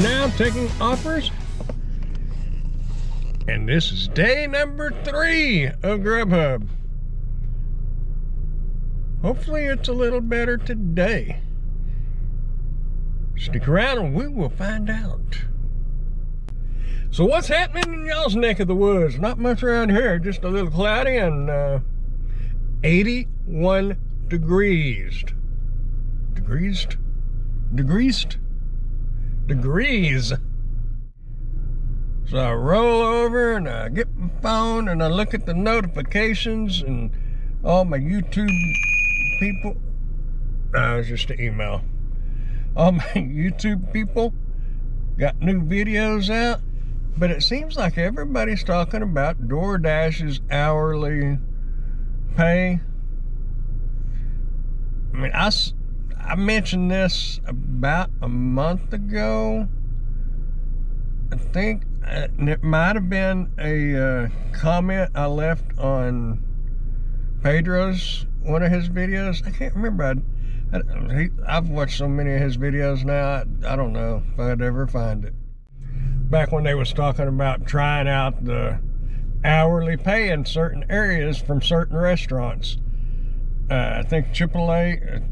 now taking offers. And this is day number 3 of Grubhub. Hopefully it's a little better today. Stick around and we will find out. So what's happening in y'all's neck of the woods? Not much around here, just a little cloudy and 81 degrees. Degrees. So I roll over and I get my phone and I look at the notifications and all my YouTube people. It's just an email. All my YouTube people got new videos out, but it seems like everybody's talking about DoorDash's hourly pay. I mean, I mentioned this about a month ago. I think it might have been a comment I left on Pedro's, one of his videos. I can't remember. I've watched so many of his videos now, I don't know if I'd ever find it. Back when they was talking about trying out the hourly pay in certain areas from certain restaurants. I think Chipotle.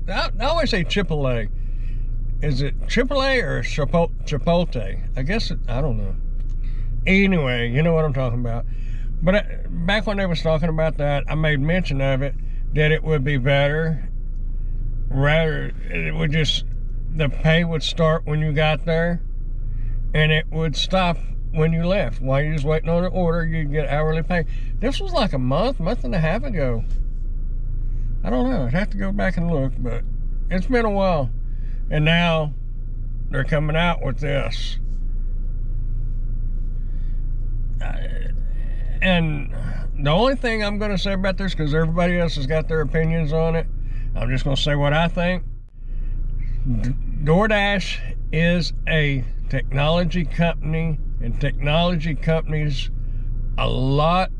I always say Chipotle. Is it Chipotle or Chipotle? I guess I don't know. Anyway, you know what I'm talking about. But back when they was talking about that, I made mention of it, that it would be better. Rather, it would just, the pay would start when you got there, and it would stop when you left. While you're just waiting on an order, you'd get hourly pay. This was like a month and a half ago. I don't know. I'd have to go back and look, but it's been a while. And now they're coming out with this. And the only thing I'm going to say about this, because everybody else has got their opinions on it, I'm just going to say what I think. DoorDash is a technology company, and technology companies, a lot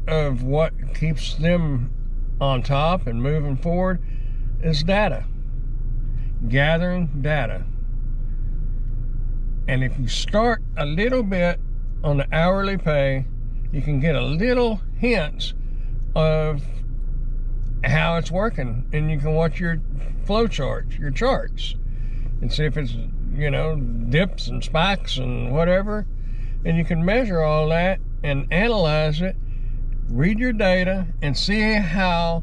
of what keeps them on top and moving forward is data. Gathering data. And if you start a little bit on the hourly pay, you can get a little hints of how it's working, and you can watch your flow charts, your charts, and see if it's, you know, dips and spikes and whatever, and you can measure all that and analyze it, read your data, and see how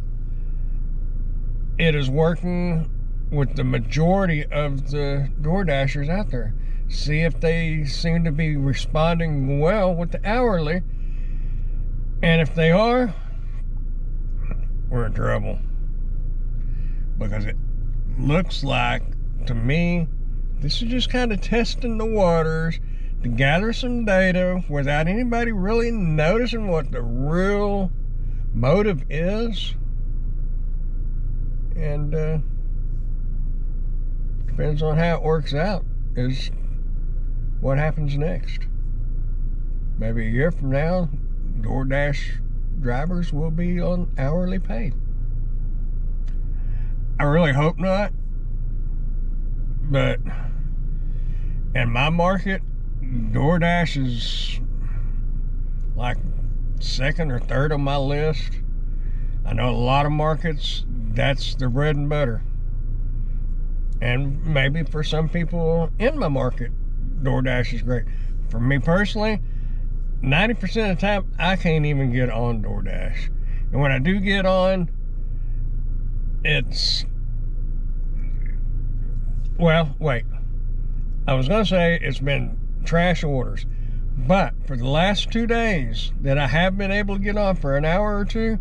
it is working with the majority of the DoorDashers out there. See if they seem to be responding well with the hourly. And if they are, we're in trouble. Because it looks like, to me, this is just kind of testing the waters to gather some data without anybody really noticing what the real motive is. And depends on how it works out is what happens next. Maybe a year from now, DoorDash drivers will be on hourly pay. I really hope not. But in my market, DoorDash is like second or third on my list. I know a lot of markets, that's their bread and butter. And maybe for some people in my market, DoorDash is great. For me personally, 90% of the time, I can't even get on DoorDash. And when I do get on, it's, well, wait. I was going to say it's been trash orders. But for the last 2 days that I have been able to get on for an hour or two,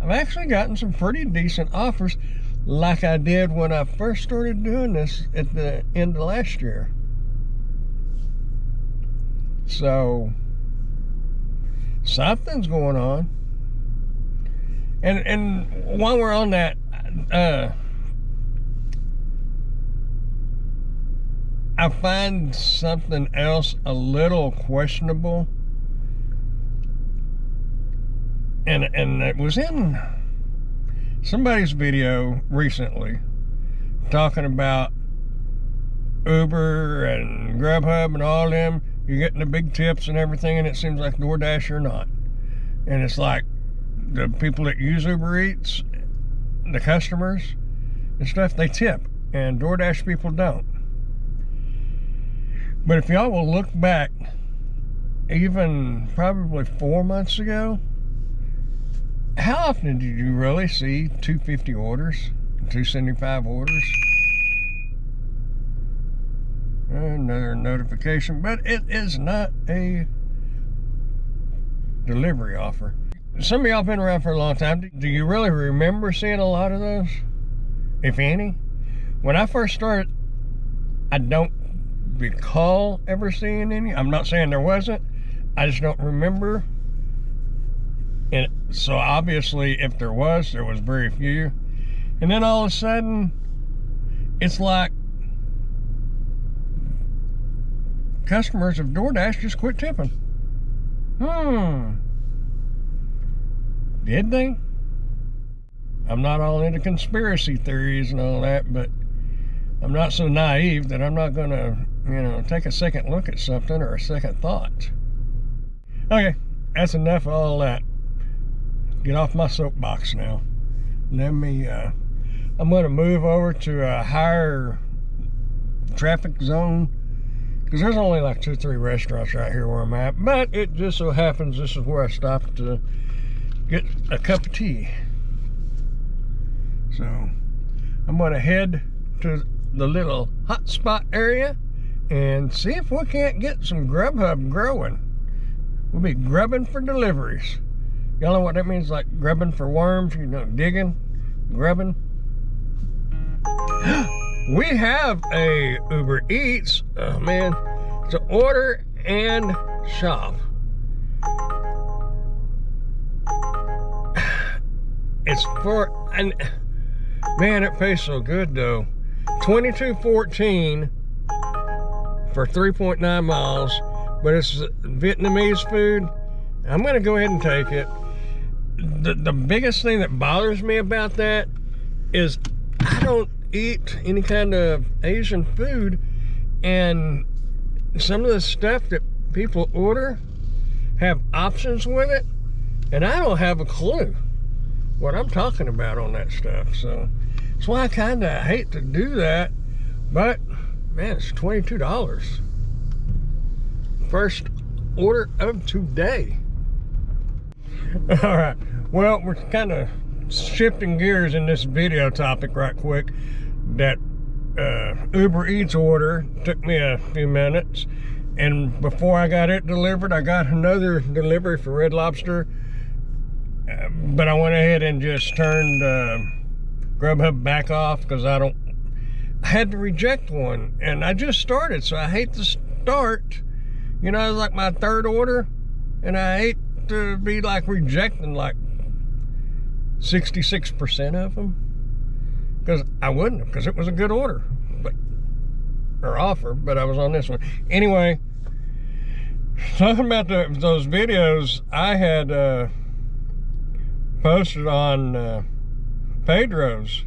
I've actually gotten some pretty decent offers, like I did when I first started doing this at the end of last year. So something's going on. And while we're on that, I find something else a little questionable. And it was in somebody's video recently talking about Uber and Grubhub and all them, you're getting the big tips and everything, and it seems like DoorDash you're not. And it's like the people that use Uber Eats, the customers and stuff, they tip, and DoorDash people don't. But if y'all will look back, even probably 4 months ago, how often did you really see 250 orders, 275 orders? Another notification, but it is not a delivery offer. Some of y'all been around for a long time. Do you really remember seeing a lot of those, if any? When I first started, I don't recall ever seeing any. I'm not saying there wasn't, I just don't remember. And so obviously if there was very few. And then all of a sudden, it's like customers of DoorDash just quit tipping. Did they? I'm not all into conspiracy theories and all that, but I'm not so naive that I'm not gonna, take a second look at something or a second thought. Okay, that's enough of all that. Get off my soapbox now. Let me, I'm gonna move over to a higher traffic zone, because there's only like 2 or 3 restaurants right here where I'm at, but it just so happens this is where I stopped to get a cup of tea. So I'm gonna head to the little hot spot area and see if we can't get some Grubhub growing. We'll be grubbing for deliveries. Y'all know what that means, like grubbing for worms, digging, grubbing. We have a Uber Eats, oh man, to order and shop. It's for, and man, it pays so good though. $22.14 for 3.9 miles, but it's Vietnamese food. I'm gonna go ahead and take it. The biggest thing that bothers me about that is I don't eat any kind of Asian food, and some of the stuff that people order have options with it, and I don't have a clue what I'm talking about on that stuff. So that's why I kind of hate to do that, but man, it's $22. First order of today. All right, well, we're kind of shifting gears in this video topic right quick. That Uber Eats order took me a few minutes, and before I got it delivered, I got another delivery for Red Lobster, but I went ahead and just turned Grubhub back off because I had to reject one, and I just started, so I hate to start. It's like my 3rd order, and I hate to be like rejecting like 66% of them, because I wouldn't, because it was a good order, or offer, but I was on this one. Anyway, talking about those videos I had posted on Pedro's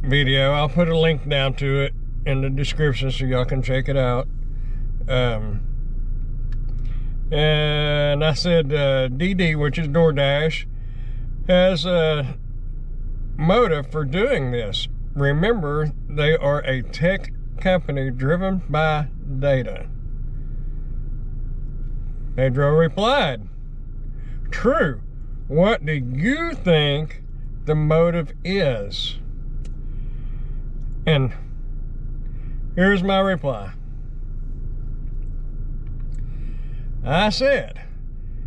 video. I'll put a link down to it in the description so y'all can check it out. And I said DD, which is DoorDash, has a motive for doing this. Remember, they are a tech company driven by data. Pedro replied, "True. What do you think the motive is?" And here's my reply. I said,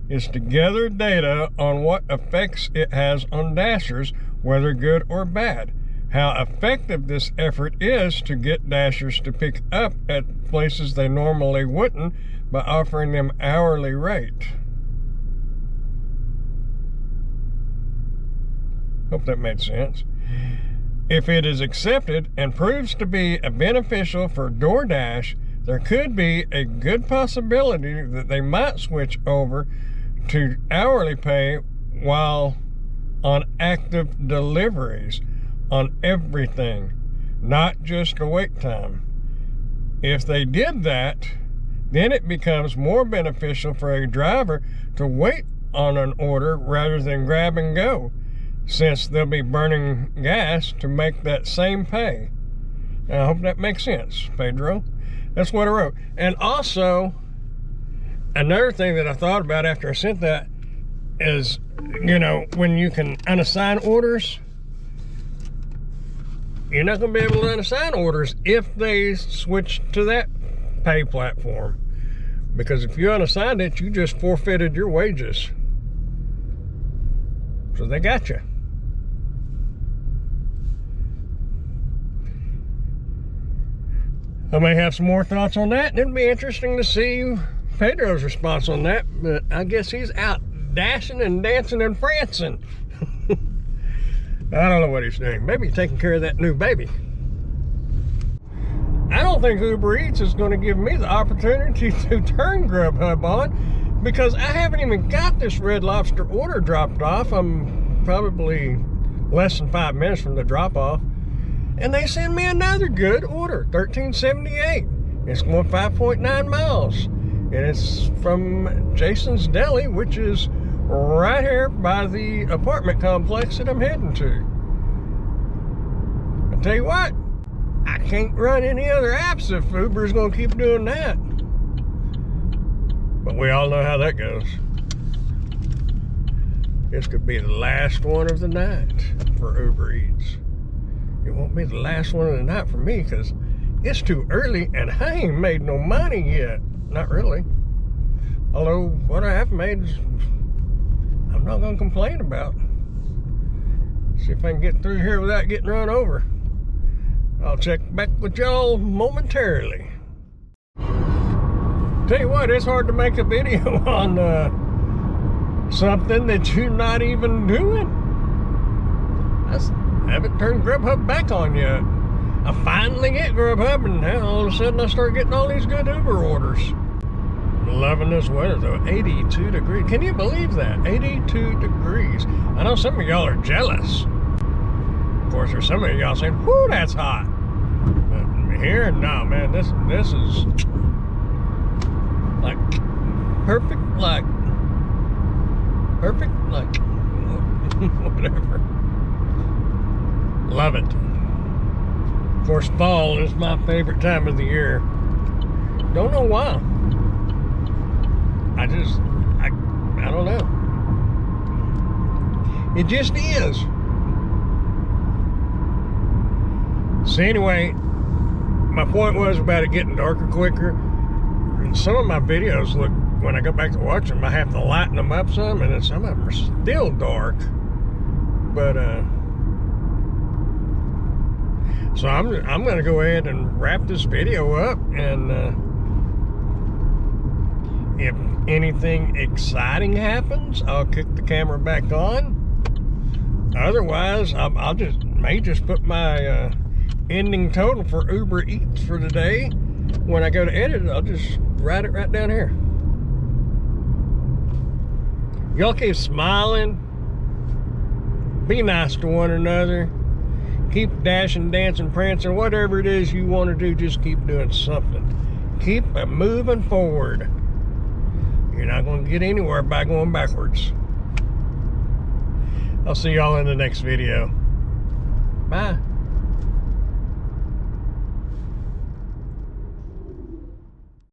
it's to gather data on what effects it has on Dashers, whether good or bad. How effective this effort is to get Dashers to pick up at places they normally wouldn't by offering them hourly rate. Hope that made sense. If it is accepted and proves to be beneficial for DoorDash, there could be a good possibility that they might switch over to hourly pay while on active deliveries on everything, not just a wait time. If they did that, then it becomes more beneficial for a driver to wait on an order rather than grab and go, since they'll be burning gas to make that same pay. And I hope that makes sense, Pedro. That's what I wrote. And also, another thing that I thought about after I sent that is, you know, when you can unassign orders, you're not going to be able to unassign orders if they switch to that pay platform. Because if you unassigned it, you just forfeited your wages. So they got you. I may have some more thoughts on that, and it'll be interesting to see Pedro's response on that, but I guess he's out dashing and dancing and prancing. I don't know what he's doing. Maybe taking care of that new baby. I don't think Uber Eats is going to give me the opportunity to turn Grubhub on, because I haven't even got this Red Lobster order dropped off. I'm probably less than 5 minutes from the drop off. And they send me another good order, $13.78. It's going 5.9 miles. And it's from Jason's Deli, which is right here by the apartment complex that I'm heading to. I tell you what, I can't run any other apps if Uber's going to keep doing that. But we all know how that goes. This could be the last one of the night for Uber Eats. It won't be the last one of the night for me, because it's too early and I ain't made no money yet. Not really. Although what I have made is, I'm not going to complain about. See if I can get through here without getting run over. I'll check back with y'all momentarily. Tell you what, it's hard to make a video on something that you're not even doing. I haven't turned Grubhub back on yet. I finally get Grubhub, and now all of a sudden I start getting all these good Uber orders. I'm loving this weather though, 82 degrees. Can you believe that? 82 degrees. I know some of y'all are jealous. Of course, there's some of y'all saying, whoo, that's hot. But here, no, man, this is like perfect, whatever. Love it. Of course, fall is my favorite time of the year. Don't know why. I don't know. It just is. So anyway, my point was about it getting darker quicker. And some of my videos look, when I go back to watch them, I have to lighten them up some, and then some of them are still dark. But so I'm going to go ahead and wrap this video up, and if anything exciting happens, I'll kick the camera back on. Otherwise, I'll just put my ending total for Uber Eats for today. When I go to edit it, I'll just write it right down here. Y'all keep smiling. Be nice to one another. Keep dashing, dancing, prancing, whatever it is you want to do, just keep doing something. Keep moving forward. You're not going to get anywhere by going backwards. I'll see y'all in the next video. Bye.